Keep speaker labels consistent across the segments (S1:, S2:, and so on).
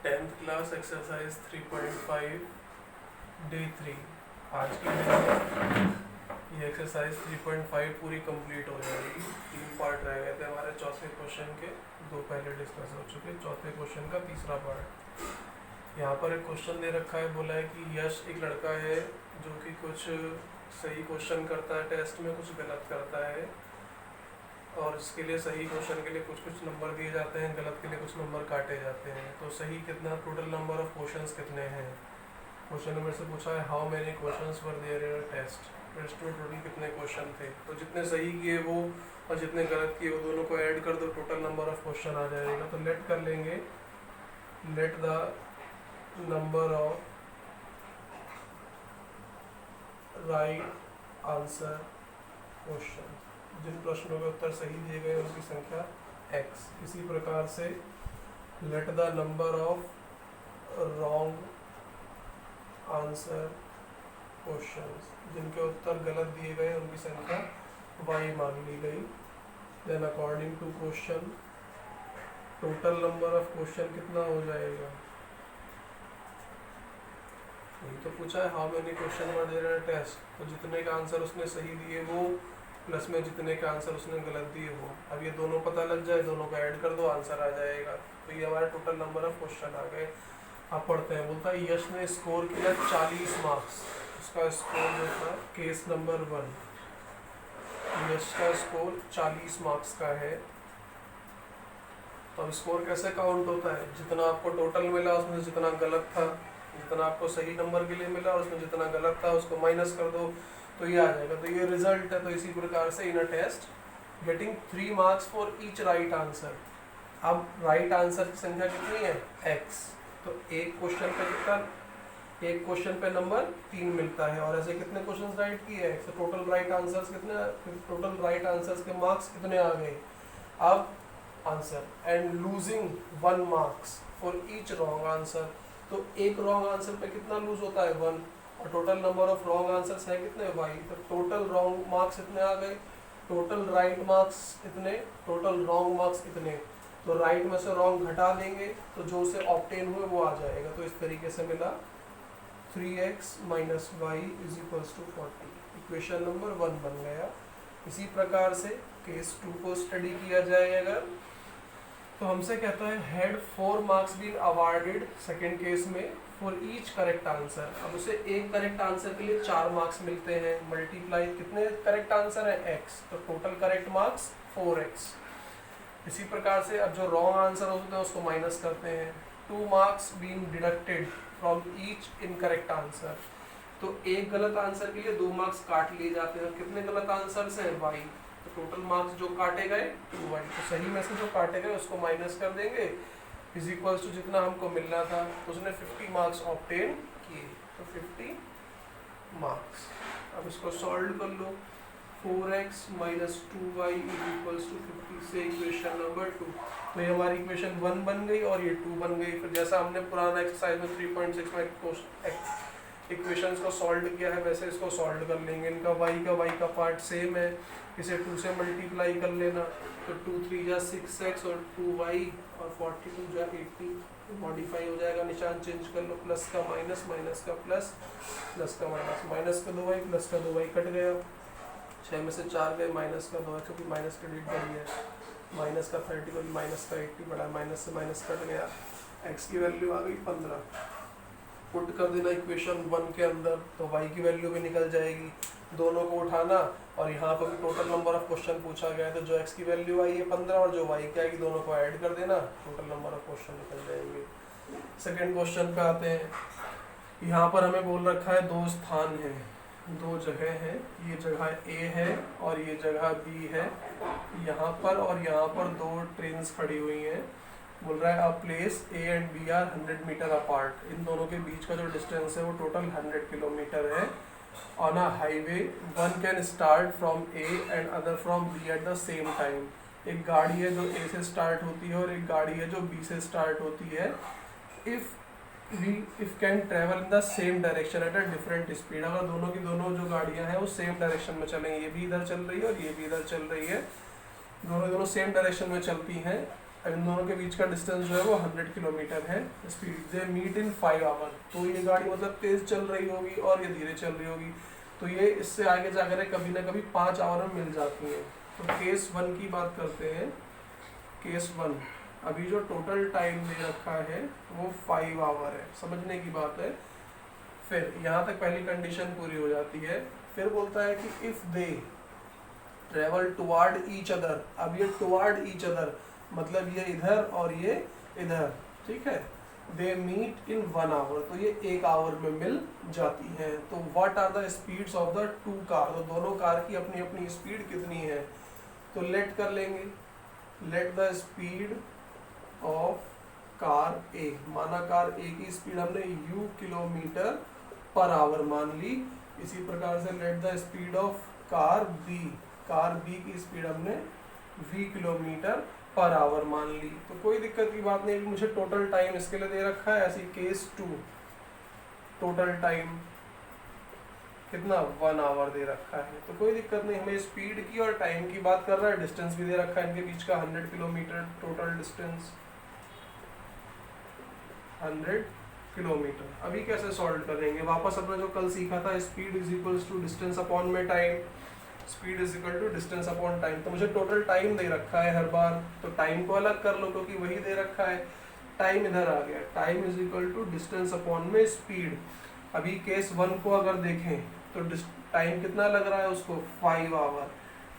S1: 10th class exercise 3.5 day 3। आज की day में ये एक्सरसाइज 3.5 पूरी कंप्लीट हो जाएगी। 3 पार्ट रह गए थे हमारे चौथे क्वेश्चन के, 2 पहले डिस्कस हो चुके। चौथे क्वेश्चन का तीसरा पार्ट। यहाँ पर एक क्वेश्चन दे रखा है, बोला है कि यश एक लड़का है जो कि कुछ सही क्वेश्चन करता है टेस्ट में, कुछ गलत करता है, और इसके लिए सही क्वेश्चन के लिए कुछ कुछ नंबर दिए जाते हैं, गलत के लिए कुछ नंबर काटे जाते हैं। तो सही कितना, टोटल नंबर ऑफ क्वेश्चंस कितने हैं। क्वेश्चन नंबर से पूछा है how many questions were there in a test. Test में टोटल कितने क्वेश्चन थे, तो जितने सही किए वो और जितने गलत किए वो दोनों को ऐड कर दो, टोटल नंबर ऑफ क्वेश्चन आ जाएगा। तो लेट कर लेंगे, let the number of right answer question, जिन प्रश्नों के उत्तर सही दिए गए उनकी संख्या x। इसी प्रकार से let the number of wrong answer questions, जिनके उत्तर गलत दिए गए उनकी संख्या y मान ली गई। Then according to question total number of question कितना हो जाएगा। यही तो पूछा है how many question were there in a test, तो जितने का आंसर उसने सही दिए वो प्लस में जितने का आंसर उसने गलत दिए वो। अब ये दोनों पता लग जाए, दोनों को ऐड कर दो, आंसर आ जाएगा। तो ये हमारे टोटल नंबर ऑफ क्वेश्चन आ गए। अब पढ़ते हैं। बोलता है यश ने स्कोर किया 40 मार्क्स। उसका स्कोर जो था केस नंबर 1, यश का स्कोर 40 मार्क्स का है। तो अब स्कोर कैसे काउंट होता है, जितना आपको टोटल मिला उसमें से जितना गलत था, जितना आपको सही नंबर के लिए मिला उसमें जितना गलत था उसको माइनस कर दो, तो ये आ जाएगा। तो ये रिजल्ट है। तो इसी प्रकार से in a test getting 3 marks for each right answer. अब राइट आंसर की संख्या कितनी है, x। तो एक क्वेश्चन पे कितना, एक क्वेश्चन पे नंबर 3 मिलता है, और ऐसे कितने क्वेश्चन राइट किए हैं, तो टोटल राइट आंसर्स कितने, टोटल राइट आंसर्स के मार्क्स कितने आ गए। अब answer and losing 1 marks for each wrong answer. तो एक रॉन्ग आंसर पे कितना लूज होता है, 1, और total number of wrong answers है कितने, y। तो टोटल रॉन्ग मार्क्स इतने आ गए, टोटल राइट मार्क्स इतने, टोटल रॉन्ग मार्क्स इतने। तो राइट में से रॉन्ग घटा देंगे तो जो उसे ऑब्टेन हुए वो आ जाएगा। तो इस तरीके से मिला 3x - y = 40। इक्वेशन नंबर 1 बन गया। इसी प्रकार से केस 2 को स्टडी किया जाए अगर, तो हमसे कहता है had 4 marks been awarded second case में फॉर ईच करेक्ट आंसर। अब उसे एक करेक्ट आंसर के लिए 4 मार्क्स मिलते हैं। मल्टीप्लाई कितने करेक्ट आंसर है, x, तो टोटल करेक्ट मार्क्स 4x। इसी प्रकार से अब जो रॉन्ग आंसर होते हैं उसको माइनस करते हैं। 2 marks been deducted from each incorrect answer. तो एक गलत आंसर के लिए 2 मार्क्स काट लिए जाते हैं। कितने गलत आंसर हैं, y। तो टोटल मार्क्स जो काटे गए 2y। तो सही में से जो काटे गए उसको माइनस कर देंगे, इज इक्वल्स टू जितना हमको मिलना था। तो उसने 50 मार्क्स ऑब्टेन किए, तो 50 मार्क्स। अब इसको सॉल्व कर लो। 4x - 2y = 50 से इक्वेशन नंबर 2। तो ये हमारी इक्वेशन 1 बन गई और ये 2 बन गई। फिर जैसा हमने पुराना एक्सरसाइज में 3.6 में इक्वेशंस को सॉल्व किया है वैसे इसको सॉल्व कर लेंगे। इनका y का पार्ट सेम है, इसे 2 से मल्टीप्लाई कर लेना। तो 2 × 3 = 6x और 2y और 42 × 80 मॉडिफाई हो जाएगा। निशान चेंज कर लो, प्लस का माइनस, माइनस का प्लस, प्लस का माइनस। माइनस का 2y प्लस का 2y कट गया, 6 में से 4 गए, माइनस का 2 है क्योंकि माइनस क्रेडिट बन गया। माइनस का 30 और माइनस का 80 बढ़ा, माइनस से माइनस कट गया। x की वैल्यू आ गई 15। पुट कर देना इक्वेशन 1 के अंदर, तो y की वैल्यू भी निकल जाएगी। दोनों को उठाना, और यहाँ पर भी टोटल नंबर ऑफ क्वेश्चन पूछा गया है, तो जो x की वैल्यू आई है 15 और जो y की आएगी दोनों को ऐड कर देना, टोटल नंबर ऑफ क्वेश्चन निकल जाएंगे। सेकेंड क्वेश्चन पे आते हैं। यहाँ पर हमें बोल रखा है 2 स्थान हैं, 2 जगह हैं। ये जगह A है और ये जगह B है। यहाँ पर और यहाँ पर 2 ट्रेन्स खड़ी हुई हैं। बोल रहा है a place A and B are 100 meter apart. इन दोनों के बीच का जो डिस्टेंस है वो टोटल 100 किलोमीटर है। On a highway one can start from A and other from B at the same time. एक गाड़ी है जो A से स्टार्ट होती है और एक गाड़ी है जो B से स्टार्ट होती है। If can travel in the same direction at a different speed. अगर दोनों की दोनों जो गाड़ियाँ हैं वो सेम डायरेक्शन में चलेंगी, ये भी इधर चल रही है और ये भी इधर चल रही है, दोनों सेम डायरेक्शन में चलती हैं, अब इन दोनों के बीच का डिस्टेंस जो है वो 100 किलोमीटर है speed. They meet in 5 hour, तो ये गाड़ी मतलब तेज चल रही होगी और ये धीरे चल रही होगी, तो ये इससे आगे जाकर कभी ना कभी 5 आवर में मिल जाती है। तो केस 1 की बात करते हैं। केस 1, अभी जो टोटल टाइम दे रखा है वो 5 आवर है, समझने की बात है। फिर यहाँ तक पहली कंडीशन पूरी हो जाती है। फिर बोलता है कि if they travel toward each other, अब ये टुवर्ड ईच अदर मतलब ये इधर और ये इधर, ठीक है। दे मीट इन 1 आवर, तो ये 1 आवर में मिल जाती है। तो what are the speeds of the 2 car, तो दोनों कार की अपनी अपनी स्पीड कितनी है, तो लेट कर लेंगे। Let the speed of car A, माना कार ए की स्पीड हमने u किलोमीटर पर आवर मान ली। इसी प्रकार से let the speed of car B की स्पीड हमने v किलोमीटर पर आवर मान ली। तो कोई दिक्कत की बात नहीं, मुझे टोटल टाइम इसके लिए दे रखा है। ऐसी केस 2 टोटल टाइम कितना 1 आवर दे रखा है, तो कोई दिक्कत नहीं। हमें स्पीड की और टाइम की बात कर रहा है, डिस्टेंस भी दे रखा है इनके बीच का 100 किलोमीटर टोटल डिस्टेंस, 100 किलोमीटर। अभी कैसे सॉल्व करेंगे, वापस अपने जो कल सीखा था, speed is equals to distance upon में time, speed is equal to distance upon time. तो मुझे टोटल टाइम दे रखा है हर बार, तो टाइम को अलग कर लो क्योंकि वही दे रखा है। टाइम इधर आ गया, time is equal to distance upon में स्पीड। अभी केस 1 को अगर देखें तो टाइम कितना लग रहा है उसको 5 आवर,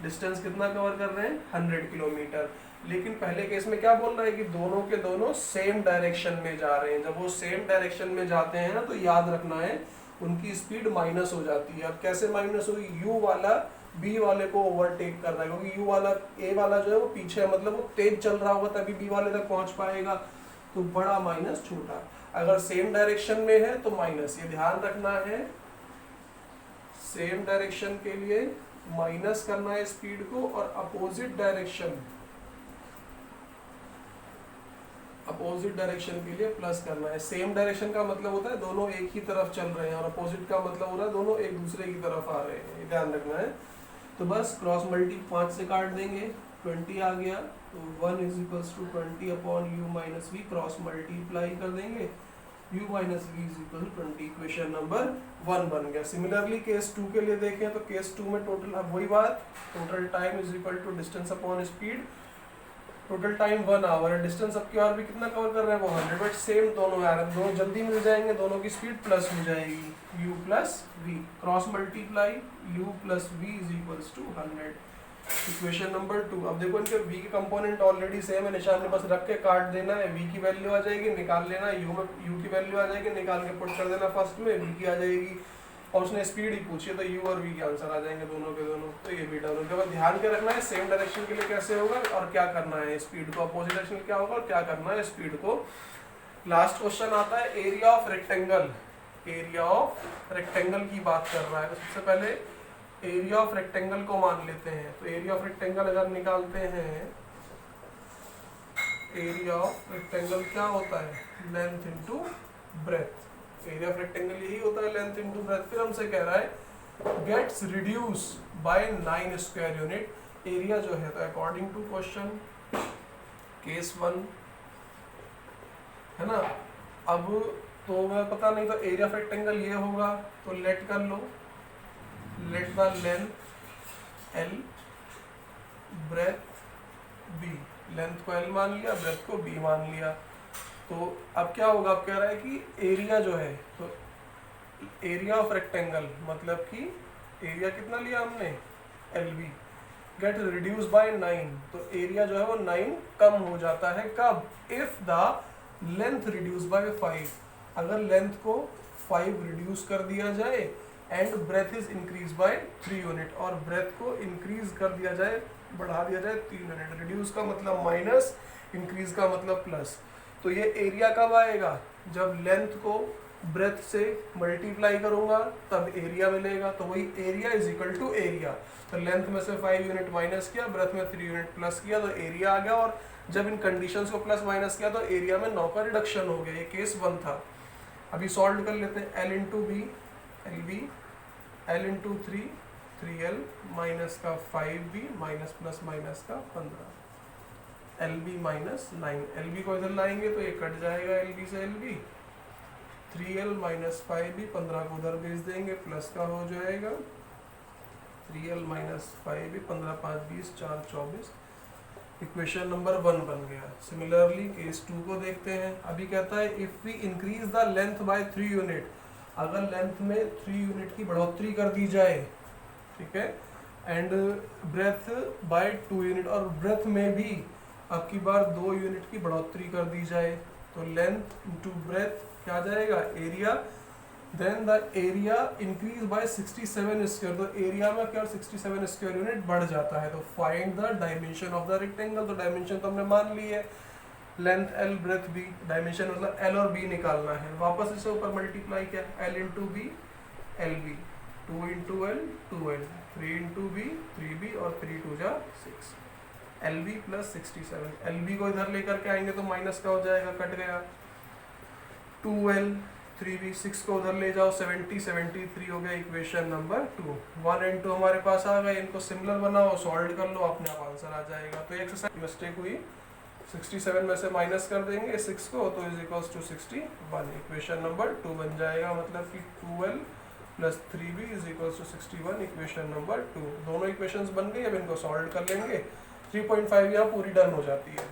S1: डिस्टेंस कितना कवर कर रहे हैं 100 किलोमीटर। लेकिन पहले केस में क्या बोल रहा है कि दोनों के दोनों सेम डायरेक्शन में जा रहे हैं। जब वो सेम डायरेक्शन में जाते हैं ना, तो याद रखना है उनकी स्पीड माइनस हो जाती है। अब कैसे माइनस होगी, यू वाला बी वाले को ओवरटेक कर रहा है, क्योंकि यू वाला ए वाला जो है वो पीछे है, मतलब वो तेज चल रहा होगा तभी बी वाले तक पहुंच पाएगा। तो बड़ा माइनस छोटा, अगर सेम डायरेक्शन में है तो माइनस, ये ध्यान रखना है। सेम डायरेक्शन के लिए माइनस करना है स्पीड को, और अपोजिट डायरेक्शन के लिए प्लस करना है। सेम डायरेक्शन का मतलब होता है दोनों एक ही तरफ चल रहे हैं, और अपोजिट का मतलब हो रहा है दोनों एक दूसरे की तरफ आ रहे हैं, ये ध्यान रखना है। तो बस क्रॉस मल्टी 5 से काट देंगे, 20 आ गया, तो 1 is equals to 20 upon u minus v, cross multiply कर देंगे, u minus v is equal to 20। Equation number 1 बन गया। सिमिलरली केस 2 के लिए देखें तो केस 2 में टोटल, अब वही बात, total time is equal to distance upon speed. Total time 1 hour है, डिस्टेंस अब की और भी कितना कवर कर रहे हैं वो 100, बट सेम दोनों आ रहे हैं, दोनों जल्दी मिल जाएंगे, दोनों की स्पीड प्लस हो जाएगी, u plus v, cross multiply u plus v is equals to 100। Equation number 2, अब देखो इनके v के कंपोनेंट ऑलरेडी सेम है, निशान में बस रख के काट देना है, v की वैल्यू आ जाएगी, निकाल लेना, u की वैल्यू आ जाएगी, निकाल के पुट कर देना फर्स्ट में, v की आ जाएगी, और उसने स्पीड ही पूछी है तो u और v के आंसर आ जाएंगे दोनों के दोनों। तो ये भी डन हो गया। ध्यान के रखना है सेम डायरेक्शन के लिए कैसे होगा और क्या करना है स्पीड को, अपोजिट डायरेक्शन में क्या होगा और क्या करना है स्पीड को। लास्ट क्वेश्चन आता है area of rectangle. Area of rectangle की बात कर रहा है, तो सबसे पहले एरिया ऑफ रेक्टेंगल को मान लेते हैं। तो एरिया ऑफ रेक्टेंगल अगर निकालते हैं, एरिया ऑफ रेक्टेंगल क्या होता है, length into breadth. Area of rectangle यही होता है, लेंथ इनटू ब्रेथ। फिर हमसे कह रहा है gets reduce by 9 square unit. Area जो है, तो अकॉर्डिंग टू क्वेश्चन केस 1 है ना। अब तो मैं पता नहीं, तो एरिया ऑफ रेक्टेंगल ये होगा, तो लेट कर लो, let the length L, breadth B, length को L मान लिया, ब्रेथ को B मान लिया। तो अब क्या होगा, अब कह रहा है कि एरिया जो है, तो एरिया ऑफ रेक्टेंगल मतलब कि एरिया कितना लिया हमने LB, गेट रिड्यूस बाय 9, तो एरिया जो है वो 9 कम हो जाता है। कब, if the length reduce by 5, अगर लेंथ को 5 रिड्यूस कर दिया जाए, and breadth is increase by 3 unit, और ब्रेथ को इंक्रीज कर दिया जाए, बढ़ा दिया जाए 3 यूनिट। रिड्यूस का मतलब माइनस, इंक्रीज का मतलब प्लस। तो ये एरिया कब आएगा, जब लेंथ को ब्रेथ से मल्टीप्लाई करूंगा तब एरिया मिलेगा। तो वही area is equal to area. तो लेंथ में से 5 यूनिट माइनस किया, ब्रेथ में 3 यूनिट प्लस किया, तो एरिया आ गया। और जब इन कंडीशंस को प्लस माइनस किया तो एरिया में 9 का रिडक्शन हो गया। ये केस 1 था। अभी सॉल्व कर लेते हैं। L into B, LB, L into 3, 3L, minus का 5B, माइनस प्लस माइनस का 15। L B minus 9, L B को इधर लाएंगे तो ये कट जाएगा एल बी से L B, 3l minus 5b, 15 को उधर भेज देंगे प्लस का हो जाएगा 3l minus 5b, 15 5 20 4 24, equation number 1 बन गया। सिमिलरली केस 2 को देखते हैं। अभी कहता है if we increase the length by 3 unit, अगर लेंथ में 3 यूनिट की बढ़ोतरी कर दी जाए, ठीक है, एंड ब्रेथ बाय 2 यूनिट, और ब्रेथ में भी अब की बार 2 यूनिट की बढ़ोतरी कर दी जाए, तो लेंथ इंटू ब्रेथ क्या आ जाएगा area, then the area increase by 67 square, तो एरिया में क्या 67 स्क्वायर यूनिट बढ़ जाता है। तो find the dimension of the rectangle, तो डायमेंशन तो हमने मान ली है, length L breadth B, dimension मतलब एल और बी निकालना है। वापस इसे ऊपर मल्टीप्लाई किया, L into B L B, 2 into L 2l, 3 into B 3b, और 3 2 जा 6, L B plus 67, L B को इधर लेकर के आएंगे तो माइनस का हो जाएगा, कट गया 2l 3b, 6 को उधर ले जाओ 70 73 हो गया इक्वेशन नंबर 2। 1 एंड 2 हमारे पास आ गए, इनको सिमिलर बनाओ, सॉल्व कर लो, अपने आप आंसर आ जाएगा। तो एक्सरसाइज मिस्टेक हुई, 67 में से माइनस कर देंगे 6 को, तो is equals to 61, equation number 2 बन जाएगा, मतलब कि 2l plus 3b is equals to 61, equation number 2। दोनों इक्वेशंस बन गई, अब इनको सॉल्व कर लेंगे, 3.5 यहाँ पूरी डन हो जाती है।